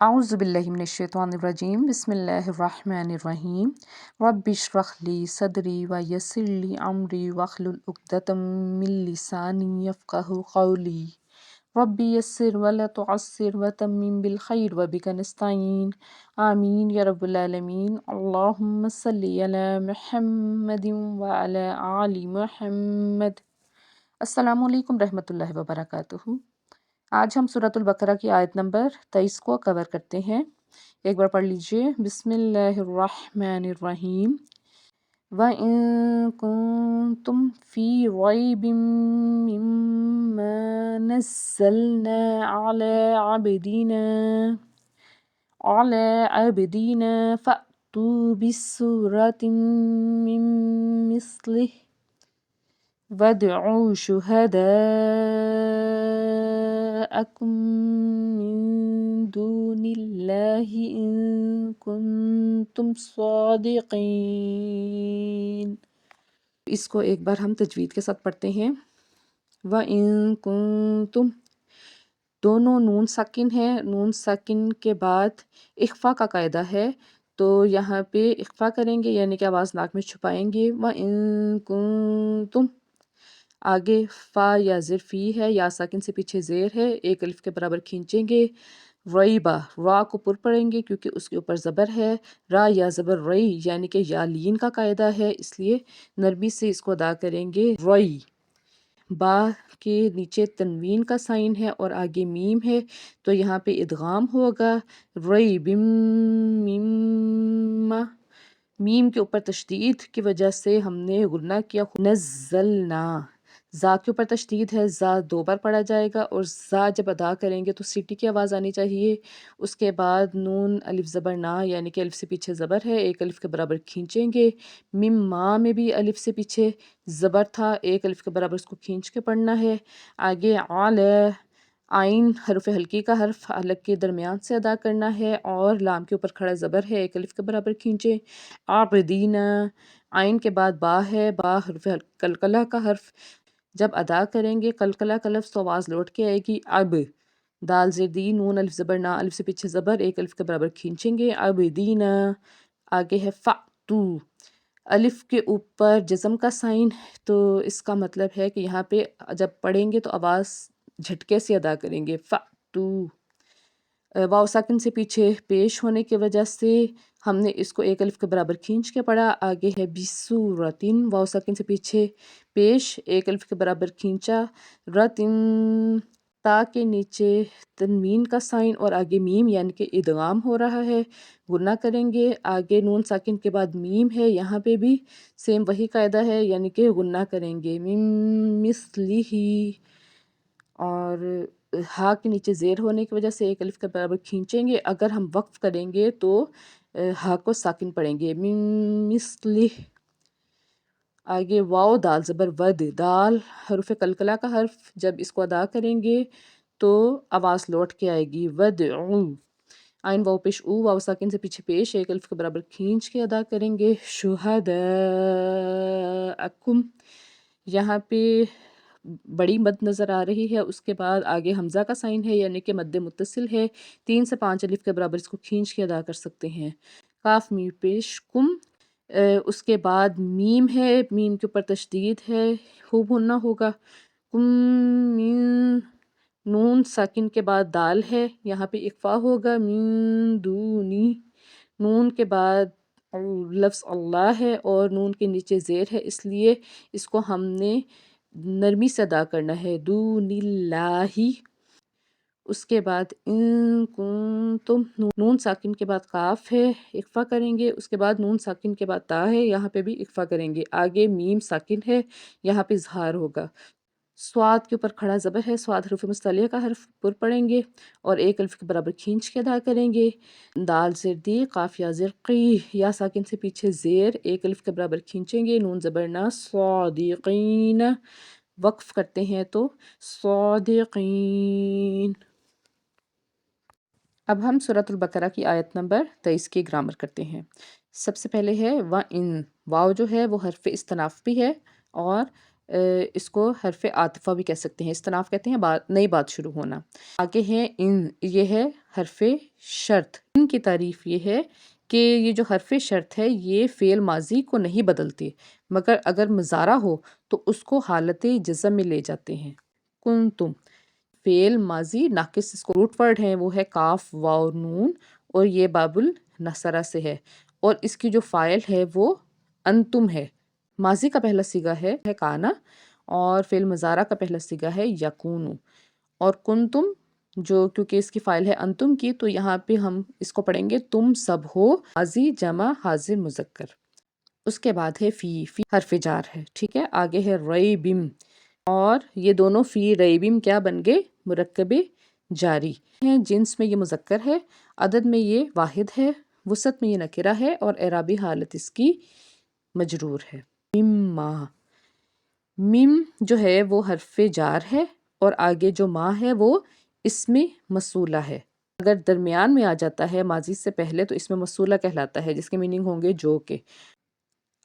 اعوذ باللہ من الشیطان الرجیم بسم اللہ الرحمن الرحیم رب اشرح لی صدری ویسر لی امری واحلل عقدۃ من لسانی یفقہوا قولی رب یسر ولا تعسر وتمم بالخیر وبک نستعین آمین یا رب العالمین اللہم صلی علی محمد وعلی آل محمد۔ السلام علیکم رحمۃ اللہ وبرکاتہ۔ آج ہم سورۃ البقرہ کی آیت نمبر 23 کو کور کرتے ہیں۔ ایک بار پڑھ لیجئے۔ بسم اللہ الرحمن الرحیم وَإِن كُنتُمْ فِي رَيْبٍ مِّمَّا نَزَّلْنَا عَلَىٰ عَبْدِنَا فَأْتُوا بِسُورَةٍ مِّن مِّثْلِهِ وَادْعُوا شُهَدَاءَكُم مِّن دُونِ اللَّهِ إِن كُنتُمْ صَادِقِينَ۔ اس کو ایک بار ہم تجوید کے ساتھ پڑھتے ہیں۔ وَإِن كُنتُمْ، دونوں نون ساکن ہے، نون ساکن کے بعد اخفا کا قاعدہ ہے، تو یہاں پہ اخفا کریں گے یعنی کہ آواز ناک میں چھپائیں گے۔ وَإِن كُنتُمْ، آگے فا یا زیر فی ہے، یا ساکن سے پیچھے زیر ہے، ایک الف کے برابر کھینچیں گے۔ ریبا، را کو پر پڑھیں گے کیونکہ اس کے اوپر زبر ہے۔ را یا زبر رئی یعنی کہ یا لین کا قاعدہ ہے، اس لیے نرمی سے اس کو ادا کریں گے رئی۔ با کے نیچے تنوین کا سائن ہے اور آگے میم ہے، تو یہاں پہ ادغام ہوگا ریبم مما۔ میم کے اوپر تشدید کی وجہ سے ہم نے غنہ کیا، نزلنا۔ زا کے اوپر تشدید ہے، زا دو بار پڑھا جائے گا، اور زا جب ادا کریں گے تو سیٹی کی آواز آنی چاہیے۔ اس کے بعد نون الف زبر نا یعنی کہ الف سے پیچھے زبر ہے، ایک الف کے برابر کھینچیں گے۔ مم ما میں بھی الف سے پیچھے زبر تھا، ایک الف کے برابر اس کو کھینچ کے پڑھنا ہے۔ آگے علی، آئین حرف حلقی کا حرف حلق کے درمیان سے ادا کرنا ہے، اور لام کے اوپر کھڑا زبر ہے، ایک الف کے برابر کھینچے۔ عابدین، آئین کے بعد با ہے، با حرف قلقلہ کا حرف، جب ادا کریں گے قلقلہ کا لفظ تو آواز لوٹ کے آئے گی اب۔ دال زیر دی، نون الف زبر نا، الف سے پیچھے زبر، ایک الف کے برابر کھینچیں گے۔ عابدین، آگے ہے فَأْتُو، الف کے اوپر جزم کا سائن، تو اس کا مطلب ہے کہ یہاں پہ جب پڑھیں گے تو آواز جھٹکے سے ادا کریں گے فَأْتُو۔ واو ساکن سے پیچھے پیش ہونے کی وجہ سے ہم نے اس کو ایک الف کے برابر کھینچ کے پڑھا۔ آگے ہے بِسُورَةٍ، واو ساکن سے پیچھے پیش، ایک الف کے برابر کھینچا۔ رَتٍ، تا کے نیچے تنوین کا سائن اور آگے میم یعنی کہ ادغام ہو رہا ہے، غنہ کریں گے۔ آگے نون ساکن کے بعد میم ہے، یہاں پہ بھی سیم وہی قاعدہ ہے یعنی کہ غنہ کریں گے مِن مِثْلِهِ، اور ہا کے نیچے زیر ہونے کی وجہ سے ایک الف کے برابر کھینچیں گے۔ اگر ہم وقف کریں گے تو ہا کو ساکن پڑھیں گے مِن مِثْلِهِ۔ آگے واو دال زبر ود، دال حرف قلقلہ کا حرف، جب اس کو ادا کریں گے تو آواز لوٹ کے آئے گی ودعو۔ آئین واو پیش او، واو ساکن سے پیچھے پیش، ایک الف کے برابر کھینچ کے ادا کریں گے شہداءکم۔ یہاں پہ بڑی مد نظر آ رہی ہے، اس کے بعد آگے حمزہ کا سائن ہے یعنی کہ مد متصل ہے، 3 سے 5 الف کے برابر اس کو کھینچ کے ادا کر سکتے ہیں۔ کاف میم پیش کم، اس کے بعد میم ہے، میم کے اوپر تشدید ہے، خوب ہونا ہوگا کم من، نون ساکن کے بعد دال ہے، یہاں پہ اخفا ہوگا من دونی، نون کے بعد لفظ اللہ ہے اور نون کے نیچے زیر ہے، اس لیے اس کو ہم نے نرمی سے ادا کرنا ہے دون اللہ۔ اس کے بعد ان کنتم، نون ساکن کے بعد قاف ہے، اخفا کریں گے، اس کے بعد نون ساکن کے بعد تا ہے، یہاں پہ بھی اخفا کریں گے۔ آگے میم ساکن ہے، یہاں پہ اظہار ہوگا۔ سواد کے اوپر کھڑا زبر ہے، سواد حرف مستعلیہ کا حرف پر پڑھیں گے اور ایک الف کے برابر کھینچ کے ادا کریں گے۔ دال زیر دی، قاف یا زیر قی، یا ساکن سے پیچھے زیر، ایک الف کے برابر کھینچیں گے۔ نون زبر نا، صادقین، وقف کرتے ہیں تو صادقین۔ اب ہم سورۃ البقرہ کی آیت نمبر 23 کی گرامر کرتے ہیں۔ سب سے پہلے ہے وَإِن، واو جو ہے وہ حرف استناف بھی ہے اور اس کو حرف عاطفہ بھی کہہ سکتے ہیں، استناف کہتے ہیں نئی بات شروع ہونا۔ آگے ہے ان، یہ ہے حرف شرط۔ ان کی تعریف یہ ہے کہ یہ جو حرف شرط ہے یہ فعل ماضی کو نہیں بدلتی، مگر اگر مضارع ہو تو اس کو حالت جزم میں لے جاتے ہیں۔ کنتم فعل ماضی ناقص، اس کو روٹ ورڈ ہیں وہ ہے کاف واو نون، اور یہ باب النصرہ سے ہے، اور اس کی جو فاعل ہے وہ انتم ہے۔ ماضی کا پہلا صیغہ ہے کانا، اور فعل مضارع کا پہلا صیغہ ہے یکونو، اور کنتم جو کیونکہ اس کی فاعل ہے انتم کی، تو یہاں پہ ہم اس کو پڑھیں گے تم سب ہو، ماضی جمع حاضر مذکر۔ اس کے بعد ہے فی حرف جار ہے، ٹھیک ہے۔ آگے ہے ریبم، اور یہ دونوں فی ریبم کیا بن گئے؟ مرکب جاری ہیں۔ جنس میں یہ مذکر ہے، عدد میں یہ واحد ہے، وسعت میں یہ نکرہ ہے، اور اعرابی حالت اس کی مجرور ہے۔ مما، مم جو ہے وہ حرف جار ہے، اور آگے جو ما ہے وہ اسم موصولہ ہے۔ اگر درمیان میں آ جاتا ہے ماضی سے پہلے تو اسم موصولہ کہلاتا ہے، جس کے میننگ ہوں گے جو کے۔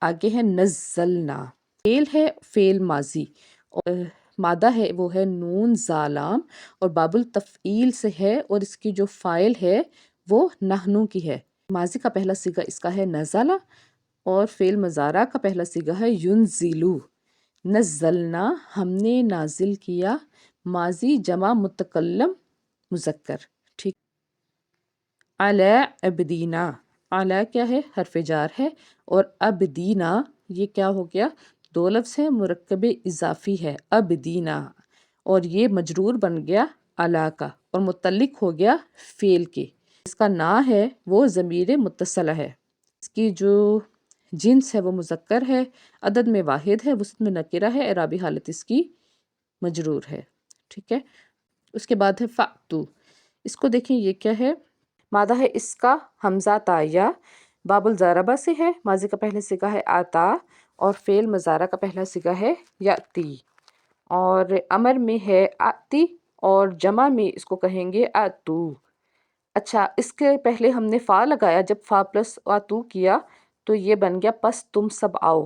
آگے ہے نزلنا، فعل ہے فعل ماضی، اور مادہ ہے وہ ہے نون زالام، اور باب التفعیل سے ہے، اور اس کی جو فاعل ہے وہ نحنو کی ہے۔ ماضی کا پہلا صیغہ اس کا ہے نزلہ، اور فعل مضارع کا پہلا صیغہ ہے ینزلو۔ نزلنا ہم نے نازل کیا، ماضی جمع متکلم مذکر، ٹھیک۔ علی عبدینا، علی کیا ہے؟ حرف جار ہے، اور عبدینا یہ کیا ہو گیا؟ دو لفظ ہے، مرکب اضافی ہے عبدینا، اور یہ مجرور بن گیا علی کا، اور متعلق ہو گیا فعل کے۔ اس کا نا ہے وہ ضمیر متصلہ ہے، اس کی جو جنس ہے وہ مذکر ہے، عدد میں واحد ہے، وسط میں نکرہ ہے، اعرابی حالت اس کی مجرور ہے، ٹھیک ہے۔ اس کے بعد ہے فأتو، اس کو دیکھیں یہ کیا ہے؟ مادہ ہے اس کا حمزہ تائیا، باب الضربہ سے ہے، ماضی کا پہلا صیغہ ہے آتا، اور فعل مضارع کا پہلا صیغہ ہے یاتی، اور امر میں ہے آتی، اور جمع میں اس کو کہیں گے آتو۔ اچھا، اس کے پہلے ہم نے فا لگایا، جب فا پلس آتو کیا تو یہ بن گیا پس تم سب آؤ،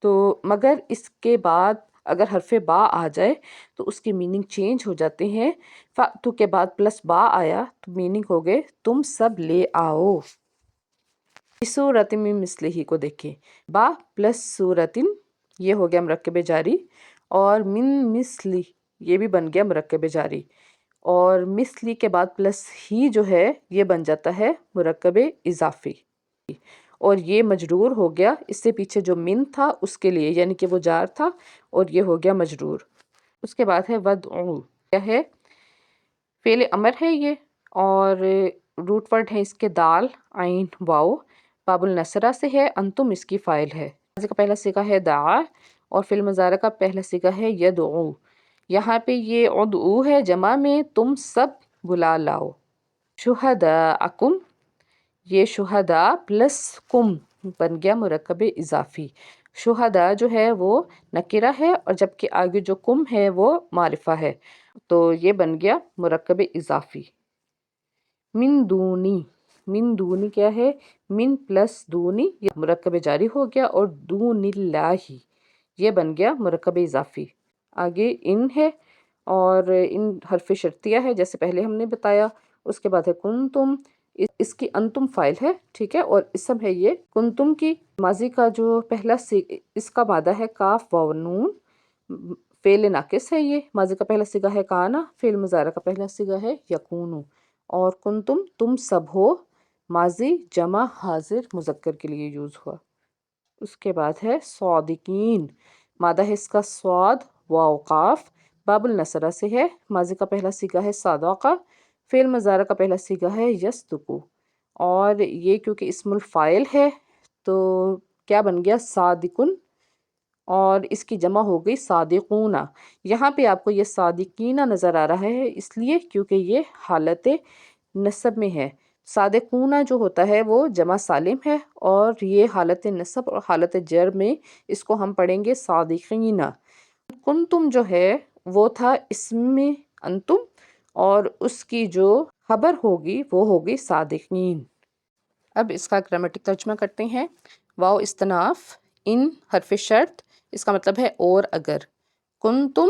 تو مگر اس کے بعد اگر حرف با آ جائے تو اس کے میننگ چینج ہو جاتے ہیں۔ فَأْتُو کے بعد پلس با آیا تو میننگ ہو گئے تم سب لے آؤ۔ صورت من مثلہ کو دیکھیں، با پلس صورت یہ ہو گیا مرکب جاری، اور من مثلی یہ بھی بن گیا مرکب جاری، اور مثلی کے بعد پلس ہی جو ہے یہ بن جاتا ہے مرکب اضافی، اور یہ مجرور ہو گیا اس سے پیچھے جو من تھا اس کے لیے، یعنی کہ وہ جار تھا اور یہ ہو گیا مجرور۔ اس کے بعد ہے ودعو، کیا ہے؟ فعل امر ہے یہ، اور روٹ ورڈ ہے اس کے دال عین واو، باب النصرہ سے ہے، انتم اس کی فاعل ہے، ماضی کا پہلا صیغہ ہے دعا، اور فعل مضارع کا پہلا صیغہ ہے یدعو۔ یہاں پہ یہ ادعو ہے جمع میں، تم سب بلا لاؤ۔ شہداءکم، یہ شہداء پلس کم بن گیا مرکب اضافی، شہداء جو ہے وہ نکرہ ہے، اور جبکہ آگے جو کم ہے وہ معرفہ ہے، تو یہ بن گیا مرکب اضافی۔ من دونی، من دونی کیا ہے؟ من پلس دونی یہ مرکب جاری ہو گیا، اور دون اللہ یہ بن گیا مرکب اضافی۔ آگے ان ہے، اور ان حرف شرطیہ ہے جیسے پہلے ہم نے بتایا۔ اس کے بعد ہے کنتم، اس کی انتم فائل ہے، ٹھیک ہے، اور اسم ہے یہ کنتم کی۔ ماضی کا جو پہلا اس کا مادہ ہے کاف واو نون، فعل ناقص ہے یہ، ماضی کا پہلا صیغہ ہے کانا، فعل مضارع کا پہلا صیغہ ہے یکونو، اور کنتم تم سب ہو، ماضی جمع حاضر مذکر کے لیے یوز ہوا۔ اس کے بعد ہے صادقین، مادہ ہے اس کا صاد واو قاف، باب النصرہ سے ہے، ماضی کا پہلا صیغہ ہے صادقہ، فعل مضارع کا پہلا صیغہ ہے یصدقو، اور یہ کیونکہ اسم الفاعل ہے تو کیا بن گیا؟ صادقن، اور اس کی جمع ہو گئی صادقون۔ یہاں پہ آپ کو یہ صادقین نظر آ رہا ہے اس لیے کیونکہ یہ حالت نصب میں ہے، صادقون جو ہوتا ہے وہ جمع سالم ہے، اور یہ حالت نصب اور حالت جر میں اس کو ہم پڑھیں گے صادقین۔ کنتم جو ہے وہ تھا اسم انتم، اور اس کی جو خبر ہوگی وہ ہوگی صادقین۔ اب اس کا گرامیٹک ترجمہ کرتے ہیں۔ واو استناف، ان حرف شرط، اس کا مطلب ہے اور اگر، کنتم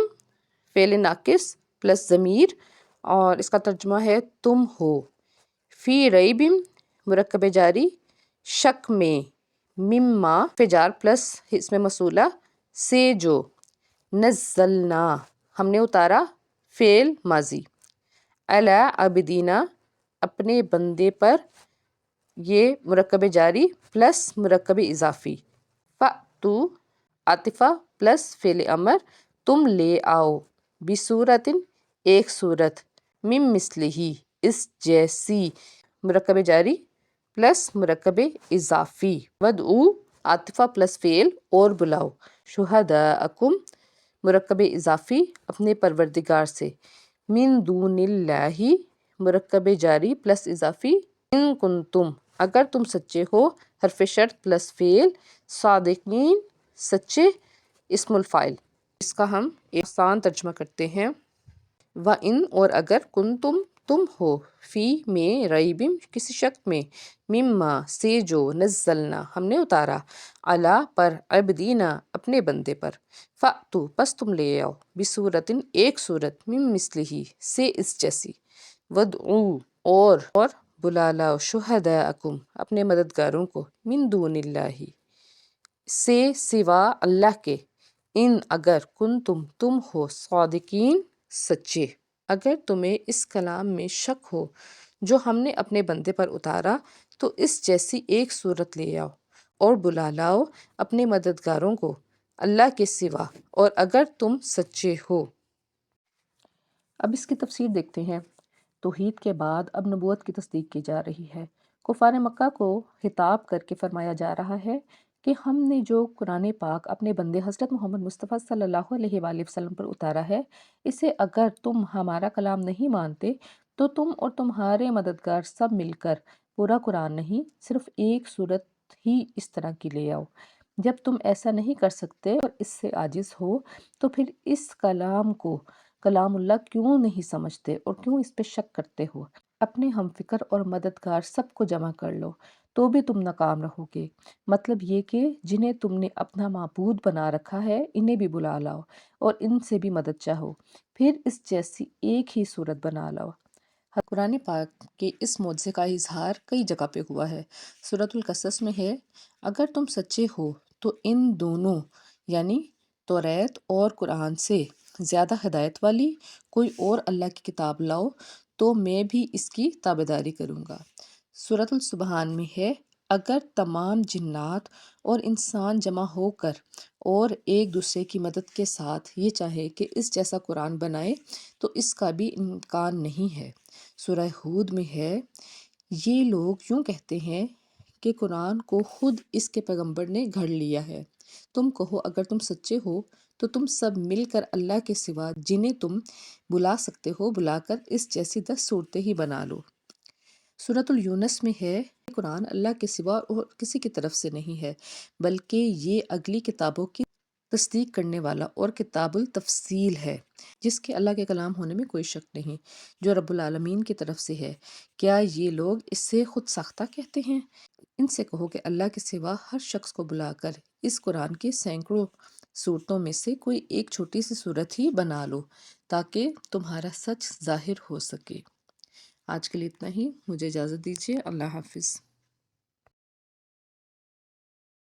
فعل ناقص پلس ضمیر اور اس کا ترجمہ ہے تم ہو، فی ریب مرکب جاری شک میں، مما فجار پلس اس میں موصولہ سے جو، نزلنا ہم نے اتارا فعل ماضی، علی عبدینا اپنے بندے پر، یہ مرکب جاری پلس مرکب اضافی، فَأْتُو عاطفہ پلس فعل امر تم لے آؤ، بصورتن ایک صورت، من مثلہ اس جیسی، مرکب جاری پلس مرکب اضافی، ودعو عاطفہ پلس فعل اور بلاؤ، شہداءکم مرکب اضافی اپنے پروردگار سے، من دون اللہ مرکب جاری پلس اضافی، ان کنتم اگر تم سچے ہو، حرف شرط پلس فعل، صادقین سچے، اسم الفاعل۔ اس کا ہم ایک آسان ترجمہ کرتے ہیں، وَإِن اور اگر، کنتم تم ہو، فی میں، ریب کسی شک میں، مما سے جو، نزلنا ہم نے اتارا، علی پر، عبدینا اپنے بندے پر، فَأْتُو پس تم لے آؤ، بصورتن ایک صورت، من مثلہ سے اس جیسی، ودعو اور بلا لاؤ، شہداءکم اپنے مددگاروں کو، من دون اللہ سے سوا اللہ کے، ان اگر، کنتم تم ہو، صادقین سچے۔ اگر تمہیں اس کلام میں شک ہو جو ہم نے اپنے بندے پر اتارا تو اس جیسی ایک صورت لے آؤ اور بلا لاؤ اپنے مددگاروں کو اللہ کے سوا، اور اگر تم سچے ہو۔ اب اس کی تفسیر دیکھتے ہیں۔ توحید کے بعد اب نبوت کی تصدیق کی جا رہی ہے۔ کفار مکہ کو خطاب کر کے فرمایا جا رہا ہے کہ ہم نے جو قرآن پاک اپنے بندے حضرت محمد مصطفیٰ صلی اللہ علیہ وآلہ وسلم پر اتارا ہے، اسے اگر تم ہمارا کلام نہیں مانتے تو تم اور تمہارے مددگار سب مل کر پورا قرآن نہیں، صرف ایک صورت ہی اس طرح کی لے آؤ۔ جب تم ایسا نہیں کر سکتے اور اس سے عاجز ہو تو پھر اس کلام کو کلام اللہ کیوں نہیں سمجھتے اور کیوں اس پہ شک کرتے ہو؟ اپنے ہم فکر اور مددگار سب کو جمع کر لو تو بھی تم ناکام رہو گے۔ مطلب یہ کہ جنہیں تم نے اپنا معبود بنا رکھا ہے انہیں بھی بلا لاؤ اور ان سے بھی مدد چاہو، پھر اس جیسی ایک ہی صورت بنا لاؤ۔ قرآن پاک کے اس معجزے کا اظہار کئی جگہ پہ ہوا ہے۔ سورۃ القصص میں ہے، اگر تم سچے ہو تو ان دونوں یعنی توریت اور قرآن سے زیادہ ہدایت والی کوئی اور اللہ کی کتاب لاؤ تو میں بھی اس کی تابعداری کروں گا۔ سورۃ السبحان میں ہے، اگر تمام جنات اور انسان جمع ہو کر اور ایک دوسرے کی مدد کے ساتھ یہ چاہے کہ اس جیسا قرآن بنائے تو اس کا بھی امکان نہیں ہے۔ سورہ ہود میں ہے، یہ لوگ یوں کہتے ہیں کہ قرآن کو خود اس کے پیغمبر نے گھڑ لیا ہے۔ تم کہو اگر تم سچے ہو تو تم سب مل کر اللہ کے سوا جنہیں تم بلا سکتے ہو بلا کر اس جیسی 10 صورتیں ہی بنا لو۔ سورۃ یونس میں ہے، قرآن اللہ کے سوا اور کسی کی طرف سے نہیں ہے بلکہ یہ اگلی کتابوں کی تصدیق کرنے والا اور کتاب التفصیل ہے جس کے اللہ کے کلام ہونے میں کوئی شک نہیں، جو رب العالمین کی طرف سے ہے۔ کیا یہ لوگ اس سے خود ساختہ کہتے ہیں؟ ان سے کہو کہ اللہ کے سوا ہر شخص کو بلا کر اس قرآن کی سینکڑوں صورتوں میں سے کوئی ایک چھوٹی سی صورت ہی بنا لو تاکہ تمہارا سچ ظاہر ہو سکے۔ آج کے لیے اتنا ہی، مجھے اجازت دیجیے، اللہ حافظ۔